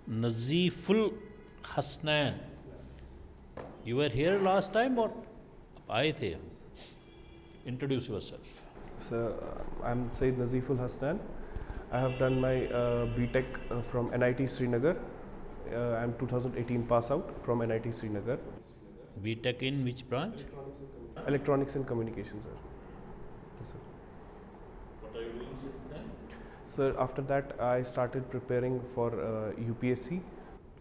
Nazeef Ul Hasnain. You were here last time or I the? Introduce yourself. So, I'm Syed Nazeef Ul Hasnain. I have done my BTech from NIT Srinagar. I'm 2018 pass out from NIT Srinagar. BTech in which branch? Electronics and Communications, sir. Yes, sir. What are you doing since then? Sir, after that I started preparing for UPSC.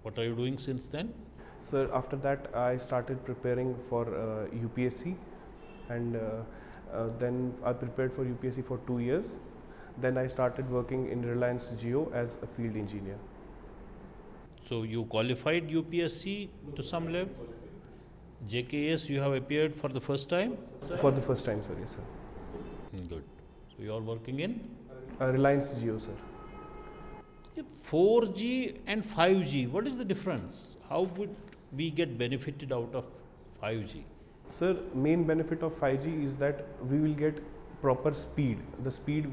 What are you doing since then? Sir, after that I started preparing for UPSC, and then I prepared for UPSC for 2 years. Then I started working in Reliance Jio as a field engineer. So you qualified UPSC to some level? JKAS you have appeared for the first time? For the first time, sir. Yes, sir. Good. So you are working in? Reliance Jio, sir. 4G and 5G, what is the difference? How would we get benefited out of 5G? Sir, main benefit of 5G is that we will get proper speed. The speed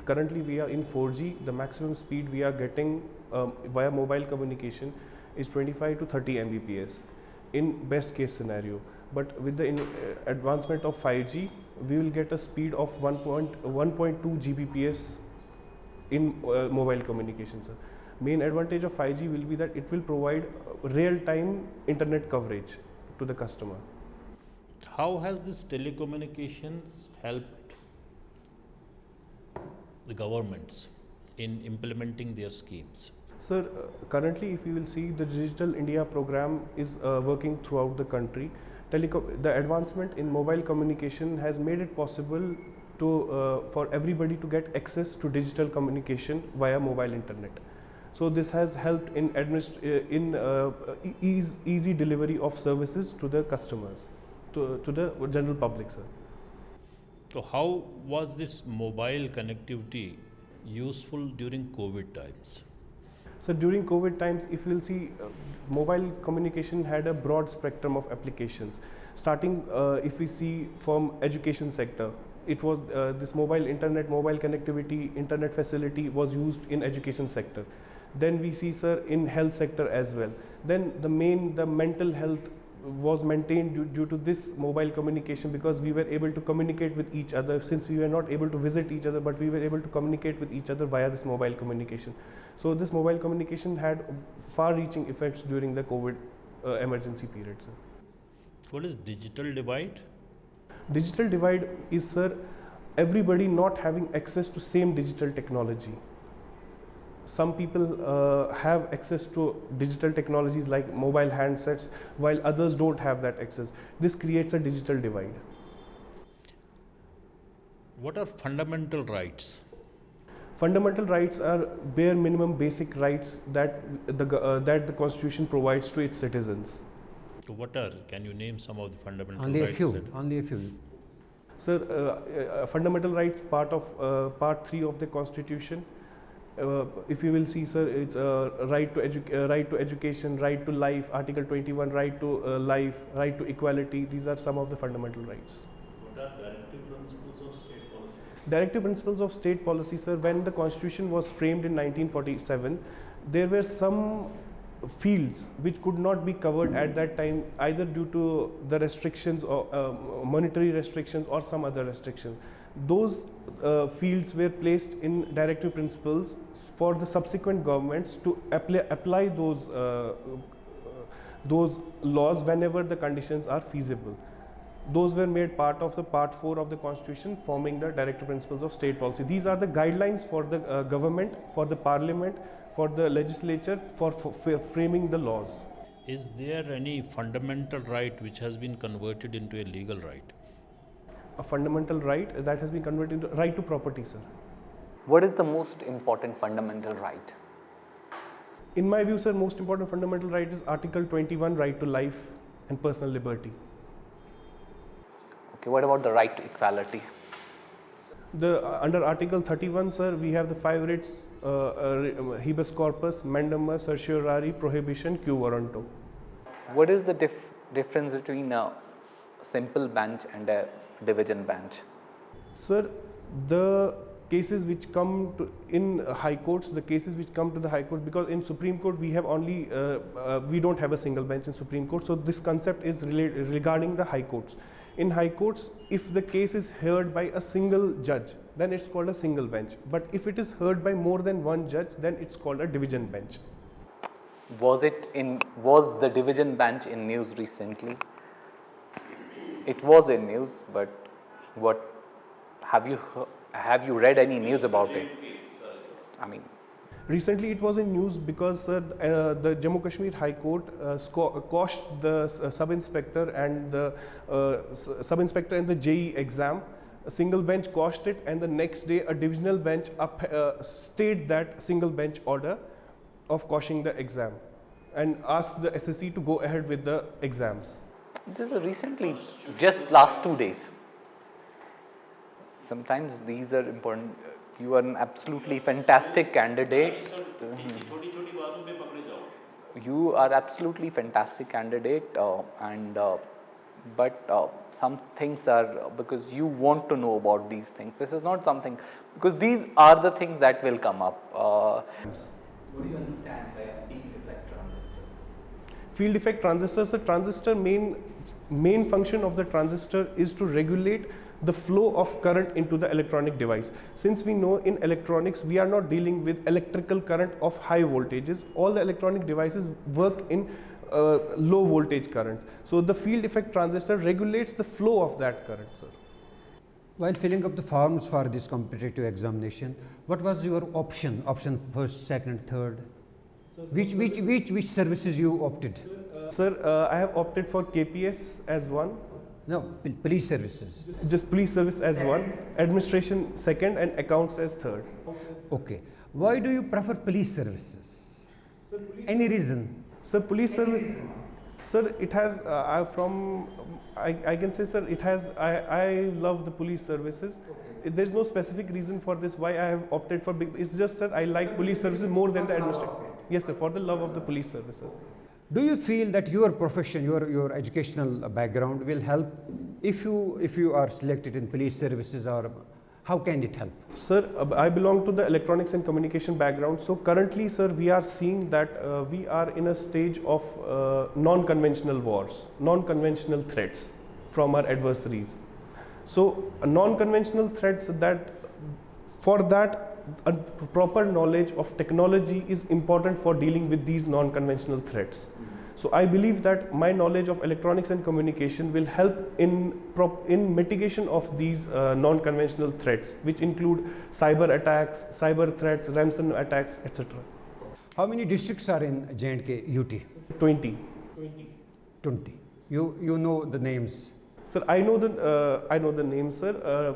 currently we are in 4G, the maximum speed we are getting via mobile communication is 25 to 30 Mbps in best case scenario. But with the advancement of 5G, we will get a speed of 1.2 Gbps in mobile communication, sir. Main advantage of 5G will be that it will provide real-time internet coverage to the customer. How has this telecommunications helped the governments in implementing their schemes? Sir, currently if you will see, the Digital India program is working throughout the country. The advancement in mobile communication has made it possible to for everybody to get access to digital communication via mobile internet. So this has helped in easy delivery of services to the customers, to the general public, sir. So how was this mobile connectivity useful during COVID times? So during COVID times, if you will see, mobile communication had a broad spectrum of applications. Starting, if we see from education sector, it was this mobile connectivity, internet facility was used in education sector. Then we see, sir, in health sector as well. Then the mental health was maintained due to this mobile communication, because we were able to communicate with each other, since we were not able to visit each other, but we were able to communicate with each other via this mobile communication. So this mobile communication had far-reaching effects during the COVID emergency period, sir. What is digital divide? Digital divide is, sir, everybody not having access to same digital technology. Some people have access to digital technologies like mobile handsets, while others don't have that access. This creates a digital divide. What are fundamental rights? Fundamental rights are bare minimum basic rights that the Constitution provides to its citizens. So what are? Can you name some of the fundamental only rights? Only a few. Sir, fundamental rights, part 3 of the Constitution. If you will see, sir, it's right to education, right to life, Article 21, right to life, right to equality. These are some of the fundamental rights. What are directive principles of state policy? Directive principles of state policy, sir. When the Constitution was framed in 1947, there were some fields which could not be covered at that time, either due to the restrictions or monetary restrictions or some other restriction. Those fields were placed in directive principles for the subsequent governments to apply those laws whenever the conditions are feasible. Those were made part of the part 4 of the Constitution, forming the directive principles of state policy. These are the guidelines for the government, for the parliament, for the legislature, for framing the laws. Is there any fundamental right which has been converted into a legal right? A fundamental right that has been converted into right to property, sir. What is the most important fundamental right? In my view, sir, most important fundamental right is Article 21, right to life and personal liberty. Okay, what about the right to equality? Under Article 31, sir, we have the 5 writs: habeas corpus, mandamus, certiorari, prohibition, quo warranto. What is the difference between a simple bench and a division bench? Sir, the cases which come to in high courts, the cases which come to the high court, because in Supreme Court we have only we don't have a single bench in Supreme Court, so this concept is regarding the high courts. In high courts, if the case is heard by a single judge, then it's called a single bench, but if it is heard by more than one judge, then it's called a division bench. Was the division bench in news recently? It was in news, but what have you read any news about it? I mean, recently it was in news because the Jammu Kashmir High Court quashed the sub-inspector and the JE exam. A single bench quashed it, and the next day a divisional bench stayed that single bench order of quashing the exam and asked the SSC to go ahead with the exams. this is recently, just last 2 days. Sometimes these are important. You are an absolutely fantastic candidate. You are absolutely fantastic candidate, but some things are because you want to know about these things. This is not something, because these are the things that will come up. What do you understand by a field effect transistor? Field effect transistors, the transistor main function of the transistor is to regulate the flow of current into the electronic device. Since we know in electronics we are not dealing with electrical current of high voltages, all the electronic devices work in low voltage currents. So the field effect transistor regulates the flow of that current, sir. While filling up the forms for this competitive examination, what was your option first, second, third? Which services you opted? Sir, I have opted for KPS as one. No, police services. Just police service as one, administration second, and accounts as third. Okay. Why do you prefer police services? Any reason? Sir, police service. Sir, it has. I can say, sir, it has. I love the police services. There's no specific reason for this why I have opted for. It's just that I like police services more than the administration. Yes, sir, for the love of the police service, sir. Do you feel that your profession, your educational background will help if you are selected in police services, or how can it help? Sir, I belong to the electronics and communication background. So currently, sir, we are seeing that we are in a stage of non-conventional wars, non-conventional threats from our adversaries. So non-conventional threats, for that a proper knowledge of technology is important for dealing with these non-conventional threats. So I believe that my knowledge of electronics and communication will help in mitigation of these non-conventional threats, which include cyber attacks, cyber threats, ransom attacks, etc. How many districts are in J&K UT? 20. 20. You know the names? Sir, I know the names, sir.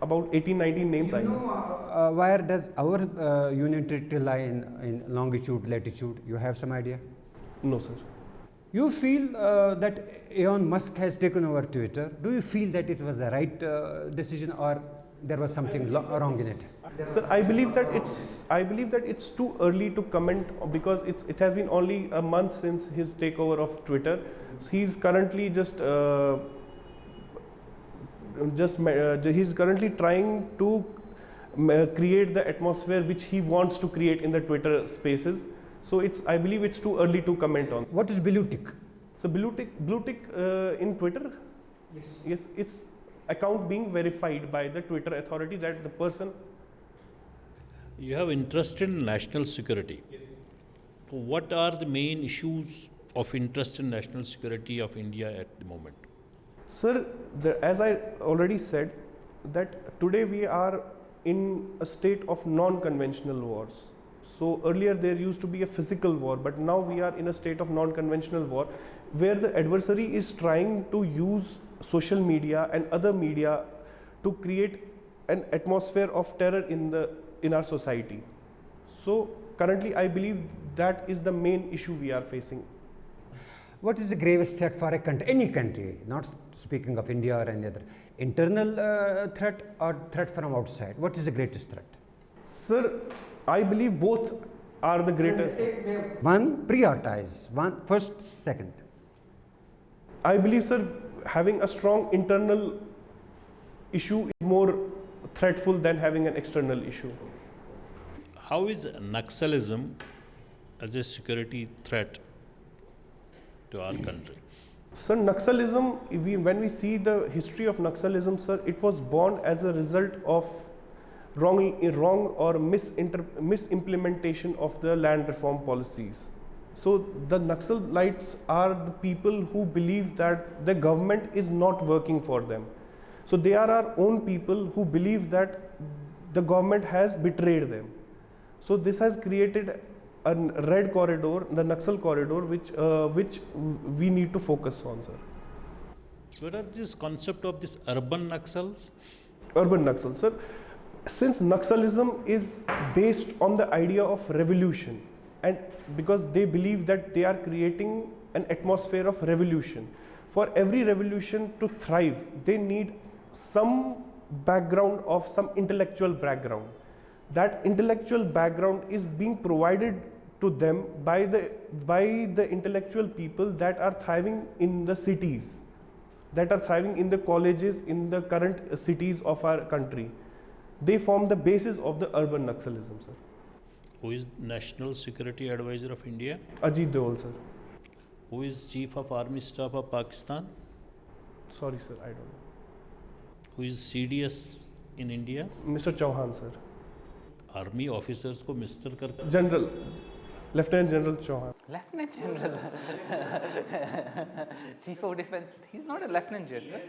About 18-19 names I know. Where does our union territory lie in longitude, latitude? You have some idea? No, sir. You feel that Elon Musk has taken over Twitter. Do you feel that it was the right decision, or there was something wrong in it? Sir, I believe that it's too early to comment, because it has been only a month since his takeover of Twitter. He's currently he's currently trying to create the atmosphere which he wants to create in the Twitter spaces. So I believe it's too early to comment on. What is blue tick? So blue tick in Twitter? Yes, it's account being verified by the Twitter authority that the person. You have interest in national security. Yes. So what are the main issues of interest in national security of India at the moment? Sir, as I already said, that today we are in a state of non-conventional wars. So earlier there used to be a physical war, but now we are in a state of non-conventional war, where the adversary is trying to use social media and other media to create an atmosphere of terror in our society. So currently I believe that is the main issue we are facing. What is the gravest threat for a country, any country, not speaking of India or any other? Internal threat or threat from outside? What is the greatest threat? Sir, I believe both are the greatest. One, prioritize. One, first, second. I believe, sir, having a strong internal issue is more threatful than having an external issue. How is Naxalism as a security threat to our country? Sir, Naxalism, when we see the history of Naxalism, sir, it was born as a result of wrong or misimplementation of the land reform policies. So the Naxalites are the people who believe that the government is not working for them. So they are our own people who believe that the government has betrayed them. So this has created a red corridor, the Naxal corridor, which we need to focus on, sir. What are this concept of this urban Naxals? Urban Naxal, sir. Since Naxalism is based on the idea of revolution, and because they believe that they are creating an atmosphere of revolution. For every revolution to thrive, they need some background of some intellectual background. That intellectual background is being provided to them by the intellectual people that are thriving in the cities, that are thriving in the colleges in the current cities of our country. They form the basis of the urban Naxalism, sir. Who is National Security Advisor of India? Ajit Dole, sir. Who is Chief of Army Staff of Pakistan? Sorry, sir, I don't know. Who is CDS in India? Mr. Chauhan, sir. Army officers को mister करते General, Lieutenant General Chauhan. Lieutenant General. Chief of Defense. He's not a Lieutenant General.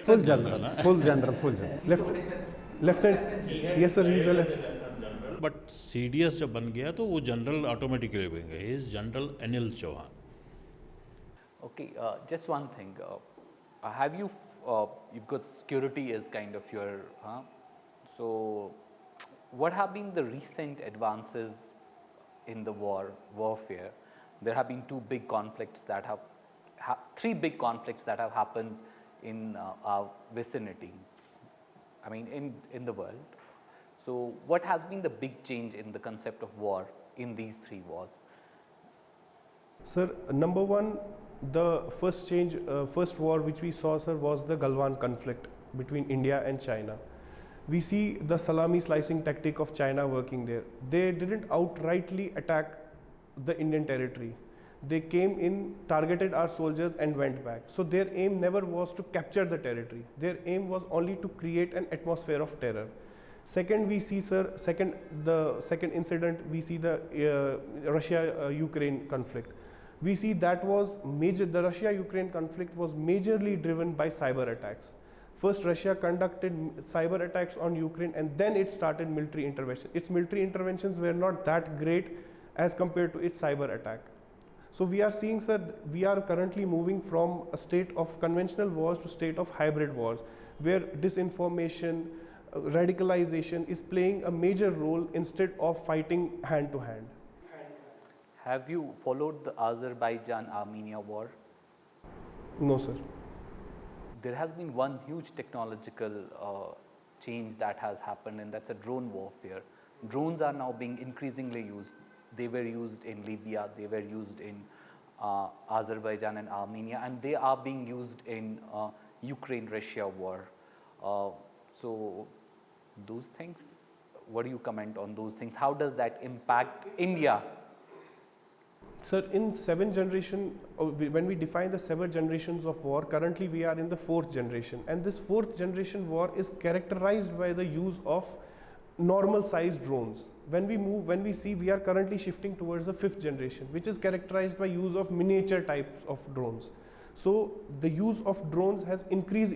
Full general, full general, full general. Lieutenant, yes, sir, he is a lieutenant. But CDS जब बन गया तो वो general automatically बन गया. Is general Anil Chauhan. Okay, just one thing. Have you, because security is kind of your, so what have been the recent advances in the warfare? There have been three big conflicts that have happened in our vicinity, I mean in the world. So what has been the big change in the concept of war in these three wars? Sir, number one, the first war which we saw, sir, was the Galwan conflict between India and China. We see the salami slicing tactic of China working there. They didn't outrightly attack the Indian territory. They came in, targeted our soldiers and went back. So their aim never was to capture the territory. Their aim was only to create an atmosphere of terror. Second, we see, sir, the second incident, we see the Russia-Ukraine conflict. We see that was the Russia-Ukraine conflict was majorly driven by cyber attacks. First, Russia conducted cyber attacks on Ukraine, and then it started military intervention. Its military interventions were not that great as compared to its cyber attack. So we are seeing, sir, we are currently moving from a state of conventional wars to state of hybrid wars, where disinformation, radicalization is playing a major role instead of fighting hand to hand. Have you followed the Azerbaijan-Armenia war? No, sir. There has been one huge technological change that has happened, and that's a drone warfare. Drones are now being increasingly used. They were used in Libya, they were used in Azerbaijan and Armenia, and they are being used in Ukraine-Russia war. So those things, what do you comment on those things? How does that impact India? Sir, in when we define the 7 generations of war, currently we are in the 4th generation, and this 4th generation war is characterized by the use of normal sized drones. When we see, we are currently shifting towards the 5th generation, which is characterized by use of miniature types of drones. So the use of drones has increased,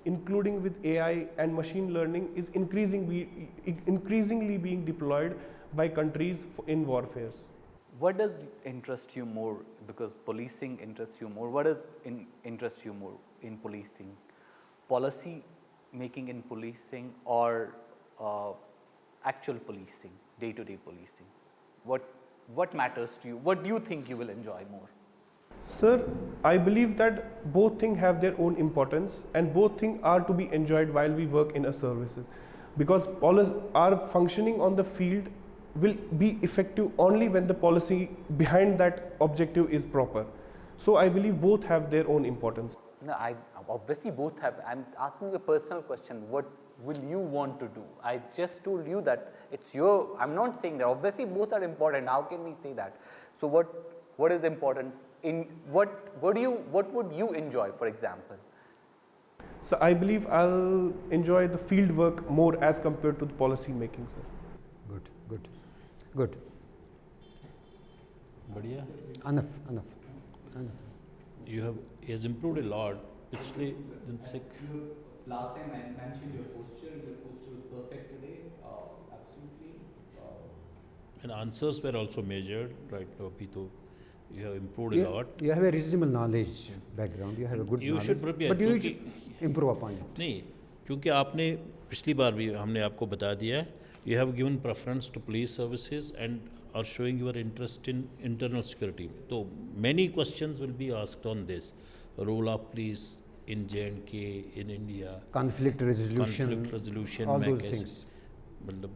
including with AI and machine learning, is increasingly being deployed by countries in warfares. What does interest you more? Because policing interests you more. What does interest you more in policing? Policy making in policing, or actual policing, day-to-day policing? What matters to you? What do you think you will enjoy more? Sir, I believe that both things have their own importance, and both things are to be enjoyed while we work in a services. Because our functioning on the field will be effective only when the policy behind that objective is proper. So I believe both have their own importance. No, obviously both have. I'm asking you a personal question. What will you want to do? I just told you that it's your, I'm not saying that, obviously both are important, how can we say that? So what is important, in what would you enjoy, for example? So I believe I'll enjoy the field work more as compared to the policy making, sir. Good, good, good. बढ़िया. Enough. You have, he has improved a lot. पिछले दिन से Last time I mentioned your posture was perfect today, absolutely. and answers were also measured, right? अभी तो you have improved a lot. You have a reasonable knowledge background. You have a good You knowledge. should prepare, But you क्योंकि- should improve upon it. नहीं, क्योंकि आपने पिछली बार भी हमने आपको बता दिया है, you have given preference to police services and are showing your interest in internal security. So many questions will be asked on this, role of police in J&K, in India, Conflict resolution, all में those कैसे, things. मतलब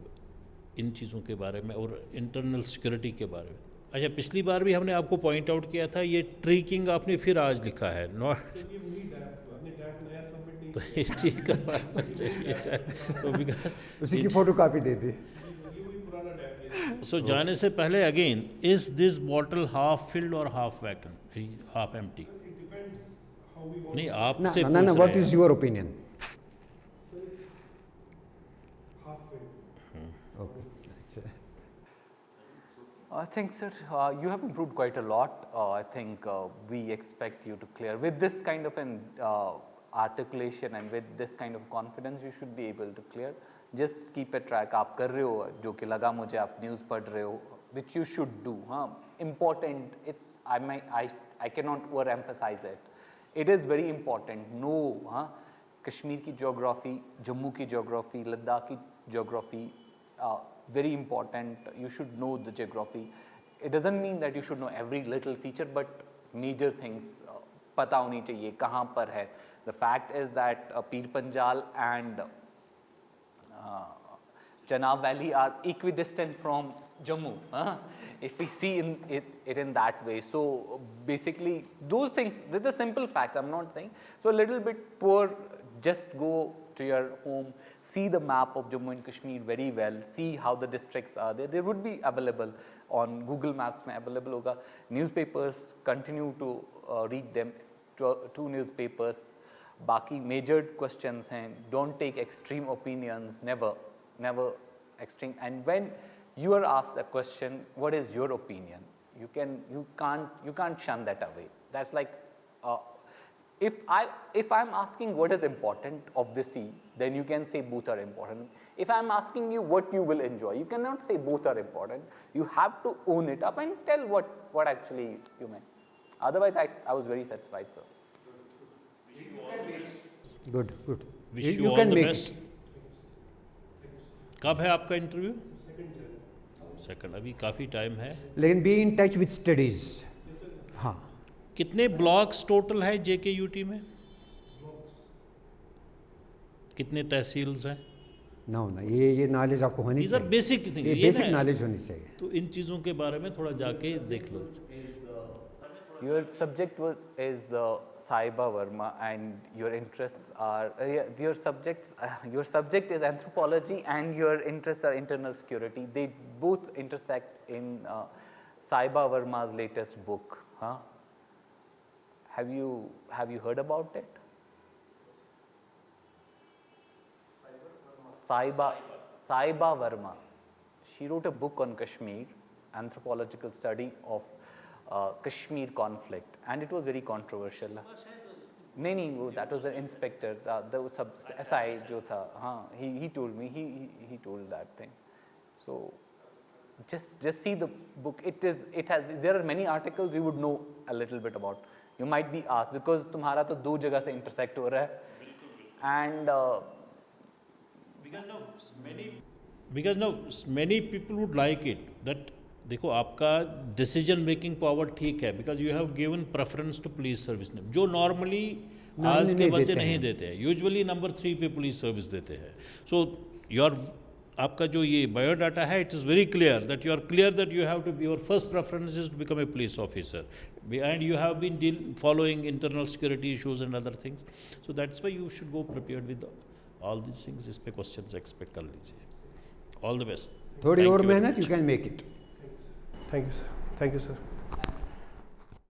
इन चीज़ों के बारे में और internal security के बारे में. अच्छा, पिछली बार भी हमने आपको पॉइंट आउट किया था, ये ट्रिकिंग आपने फिर आज लिखा है, नॉट तो ये ठीक करवाना चाहिए था. तो बिकॉज उसी की फोटोकॉपी दे दी. सो जाने से पहले again, is this bottle half filled और हाफ वैकन, हाफ एम्प्टी? नहीं, आपसे No, what is your opinion? Okay. I think, sir, you have improved quite a lot. I think we expect you to clear. With this kind of an articulation and with this kind of confidence, you should be able to clear. Just keep a track. आप कर रहे हो, जो कि लगा मुझे आप news पढ़ रहे हो, which you should do. Important. It's I cannot overemphasize it. It is very important. No, Kashmir की geography, Jammu की geography, Ladakh की geography. Very important. You should know the geography. It doesn't mean that you should know every little feature, but major things पता होनी चाहिए कहाँ पर है. The fact is that Pir Panjal and Chenab Valley are equidistant from Jammu. If we see it in that way, so basically those things, they're the simple facts. I'm not saying so. A little bit poor. Just go to your home, see the map of Jammu and Kashmir very well, see how the districts are there. They would be available on Google Maps में available होगा. Newspapers, continue to read them, two newspapers. बाकी major questions हैं, don't take extreme opinions, never extreme. And when you are asked a question, what is your opinion? You can't shun that away. That's like if I'm asking what is important, obviously, then you can say both are important. If I'm asking you what you will enjoy, you cannot say both are important. You have to own it up and tell what actually you meant. Otherwise, I was very satisfied, sir. Good. Wish you You all can the make best. it. कब है आपका interview? Second. अभी काफ़ी time है. लेकिन be in touch with studies. हाँ. कितने blocks total है JKUT में? कितने तहसील्स हैं? ना ये नॉलेज आपको होनी These are चाहिए. basic things. ये ये बेसिक ना- नॉलेज होनी चाहिए. तो इन चीज़ों के बारे में थोड़ा जाके देख लो. Your subject is Saiba Verma, and your interests are your subject is anthropology, and your interests are internal security. They both intersect in Saiba Verma's latest book. Have you heard about it? Saiba Verma. She wrote a book on Kashmir, anthropological study of Kashmir conflict, and it was very controversial. नहीं, that was an inspector, the SI जो था, he told me, he told that thing. So just see the book. There are many articles you would know a little bit about. You might be asked because तुम्हारा तो दो जगह से intersect हो रहा है, and because now many people would like it that देखो आपका डिसीजन मेकिंग पावर ठीक है, because you have given preference to police service, जो नॉर्मली आज के बच्चे नहीं देते हैं. यूजुअली नंबर 3 पे पुलिस सर्विस देते हैं. सो आपका जो ये बायोडाटा है, it is very clear that you are clear that you have to be, your first preference is to become a police officer, and you have been following internal security issues and other things. So that's why you should go prepared with all this things, इस पे question expect कर लीजिए. All the best. थोड़ी Thank और you very मेहनत, much. you can make it. Thank you, sir. Thank you, sir.